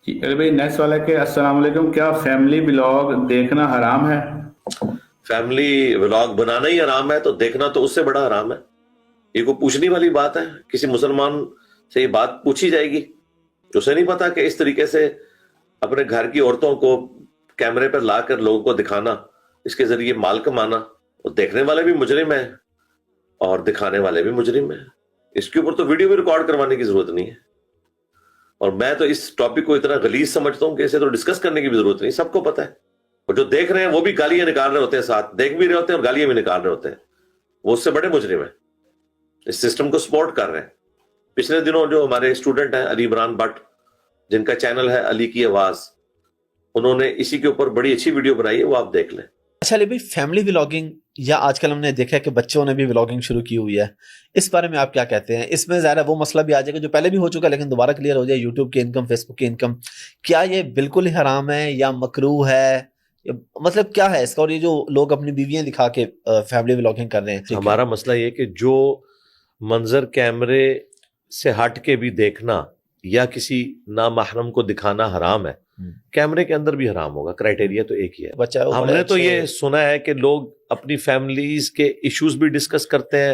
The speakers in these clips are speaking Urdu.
جی علی بھائی نیکسٹ والا ہے کہ السلام علیکم، کیا فیملی بلاگ دیکھنا حرام ہے؟ فیملی ولاگ بنانا ہی حرام ہے تو دیکھنا تو اس سے بڑا حرام ہے. یہ کوئی پوچھنے والی بات ہے؟ کسی مسلمان سے یہ بات پوچھی جائے گی؟ اسے نہیں پتا کہ اس طریقے سے اپنے گھر کی عورتوں کو کیمرے پر لا کر لوگوں کو دکھانا، اس کے ذریعے مال کمانا. اور دیکھنے والے بھی مجرم ہیں اور دکھانے والے بھی مجرم ہیں. اس کے اوپر تو ویڈیو بھی ریکارڈ کروانے کی ضرورت نہیں ہے. اور میں تو اس ٹاپک کو اتنا غلیظ سمجھتا ہوں کہ اسے تو ڈسکس کرنے کی بھی ضرورت نہیں، سب کو پتا ہے. اور جو دیکھ رہے ہیں وہ بھی گالیاں نکال رہے ہوتے ہیں، ساتھ دیکھ بھی رہے ہوتے ہیں اور گالیاں بھی نکال رہے ہوتے ہیں. وہ اس سے بڑے مجرم ہیں، اس سسٹم کو سپورٹ کر رہے ہیں. پچھلے دنوں جو ہمارے اسٹوڈنٹ ہیں علی عمران بٹ، جن کا چینل ہے علی کی آواز، انہوں نے اسی کے اوپر بڑی اچھی ویڈیو بنائی ہے، وہ آپ دیکھ لیں. اچھا علی بھائی، فیملی ولاگنگ یا آج کل ہم نے دیکھا ہے کہ بچوں نے بھی ولاگنگ شروع کی ہوئی ہے، اس بارے میں آپ کیا کہتے ہیں؟ اس میں ظاہر ہے وہ مسئلہ بھی آ جائے گا جو پہلے بھی ہو چکا ہے لیکن دوبارہ کلیئر ہو جائے، یوٹیوب کی انکم، فیس بک کی انکم. کیا یہ بالکل ہی حرام ہے یا مکروہ ہے؟ مطلب کیا ہے اس کا؟ اور یہ جو لوگ اپنی بیویاں دکھا کے فیملی ولاگنگ کر رہے ہیں، ہمارا مسئلہ یہ کہ جو منظر کیمرے سے ہٹ کے بھی دیکھنا یا کسی نامحرم کو دکھانا حرام ہے، کیمرے کے اندر بھی حرام ہوگا. کرائٹیریا تو ایک ہی ہے. بچہ ہم نے تو یہ سنا ہے کہ لوگ اپنی فیملیز کے ایشوز بھی ڈسکس کرتے ہیں،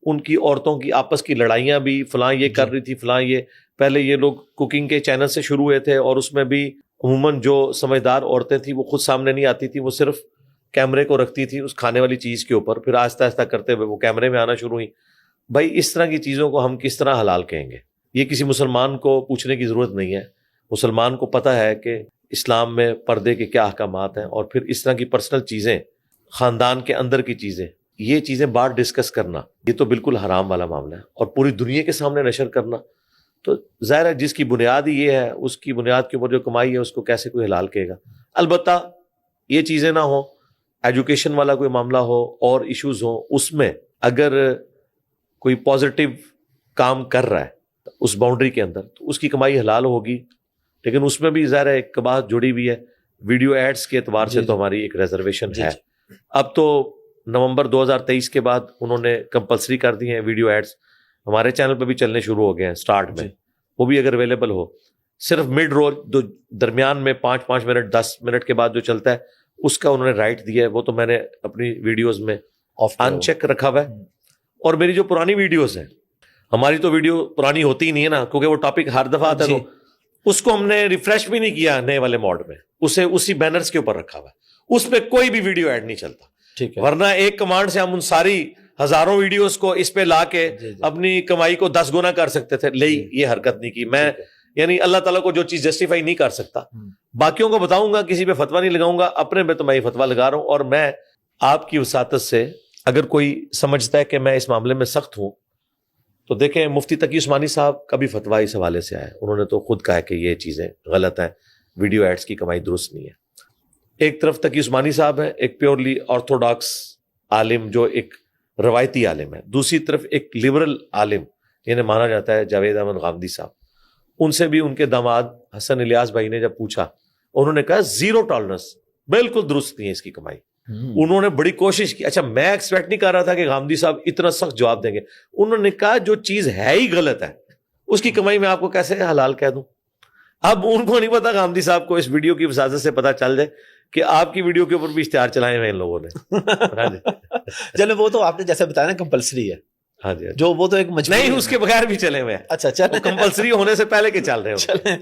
ان کی عورتوں کی آپس کی لڑائیاں بھی، فلاں یہ کر رہی تھی، فلاں یہ. پہلے یہ لوگ کوکنگ کے چینل سے شروع ہوئے تھے اور اس میں بھی عموماً جو سمجھدار عورتیں تھیں وہ خود سامنے نہیں آتی تھیں، وہ صرف کیمرے کو رکھتی تھی اس کھانے والی چیز کے اوپر. پھر آہستہ آہستہ کرتے ہوئے وہ کیمرے میں آنا شروع ہوئی. بھائی اس طرح کی چیزوں کو ہم کس طرح حلال کہیں گے؟ یہ کسی مسلمان کو پوچھنے کی ضرورت نہیں ہے. مسلمان کو پتہ ہے کہ اسلام میں پردے کے کیا احکامات ہیں. اور پھر اس طرح کی پرسنل چیزیں، خاندان کے اندر کی چیزیں، یہ چیزیں بات ڈسکس کرنا یہ تو بالکل حرام والا معاملہ ہے. اور پوری دنیا کے سامنے نشر کرنا تو ظاہر ہے جس کی بنیاد ہی یہ ہے، اس کی بنیاد کے اوپر جو کمائی ہے اس کو کیسے کوئی حلال کہے گا؟ البتہ یہ چیزیں نہ ہوں، ایجوکیشن والا کوئی معاملہ ہو اور ایشوز ہوں، اس میں اگر کوئی پازیٹیو کام کر رہا ہے اس باؤنڈری کے اندر تو اس کی کمائی حلال ہوگی. لیکن اس میں بھی ظاہر ہے ایک بات جڑی ہوئی ہے، ویڈیو ایڈز کے اعتبار سے تو ہماری ایک ریزرویشن ہے. اب تو نومبر 2023 کے بعد انہوں نے کمپلسری کر دی ہیں ویڈیو ایڈز. ہمارے چینل پہ بھی چلنے شروع ہو گئے ہیں سٹارٹ میں. وہ بھی اگر اویلیبل ہو، صرف مڈ رول درمیان میں 5 منٹ 10 منٹ کے بعد جو چلتا ہے اس کا انہوں نے رائٹ دیا ہے. وہ تو میں نے اپنی ویڈیوز میں ان چیک رکھا ہوا ہے. اور میری جو پرانی ویڈیوز ہیں، ہماری تو ویڈیو پرانی ہوتی ہی نہیں ہے نا، کیونکہ وہ ٹاپک ہر دفعہ آتا ہے تو اس کو ہم نے ریفریش بھی نہیں کیا نئے والے موڈ میں، اسے اسی بینرز کے اوپر رکھا ہوا ہے. اس پہ کوئی بھی ویڈیو ایڈ نہیں چلتا. ٹھیک ہے، ورنہ ایک کمانڈ سے ہم ان ساری ہزاروں ویڈیوز کو اس پہ لا کے اپنی کمائی کو 10 گنا کر سکتے تھے. یہ حرکت نہیں کی میں. یعنی اللہ تعالیٰ کو جو چیز جسٹیفائی نہیں کر سکتا، باقیوں کو بتاؤں گا، کسی پہ فتویٰ نہیں لگاؤں گا، اپنے پہ تو میں یہ فتویٰ لگا رہا ہوں. اور میں آپ کی وساطت سے اگر کوئی سمجھتا ہے کہ میں اس معاملے میں سخت ہوں تو دیکھیں مفتی تقی عثمانی صاحب کا بھی فتویٰ اس حوالے سے آیا. انہوں نے تو خود کہا کہ یہ چیزیں غلط ہیں، ویڈیو ایڈز کی کمائی درست نہیں ہے. ایک طرف تقی عثمانی صاحب ہیں، ایک پیورلی آرتھوڈاکس عالم جو ایک روایتی عالم ہے. دوسری طرف ایک لبرل عالم یعنی مانا جاتا ہے جاوید احمد غامدی صاحب. ان سے بھی ان کے داماد حسن الیاس بھائی نے جب پوچھا، انہوں نے کہا زیرو ٹالرنس، بالکل درست نہیں ہے اس کی کمائی. انہوں نے بڑی کوشش کی. اچھا میں ایکسپیکٹ نہیں کر رہا تھا کہ غامدی صاحب اتنا سخت جواب دیں گے. انہوں نے کہا جو چیز ہے ہی غلط ہے اس کی کمائی میں آپ کو کیسے حلال کہہ دوں؟ اب ان کو نہیں پتا، غامدی صاحب کو اس ویڈیو کی وساطت سے پتا چل جائے کہ آپ کی ویڈیو کے اوپر بھی اشتہار چلائے ہوئے ان لوگوں نے. چلو وہ تو آپ نے جیسے بتایا نا کمپلسری ہے. ہاں جی، جو وہ تو ایک مجبوری نہیں، اس کے بغیر بھی چلے ہوئے ہیں. اچھا، کمپلسری ہونے سے پہلے کے چل رہے ہیں.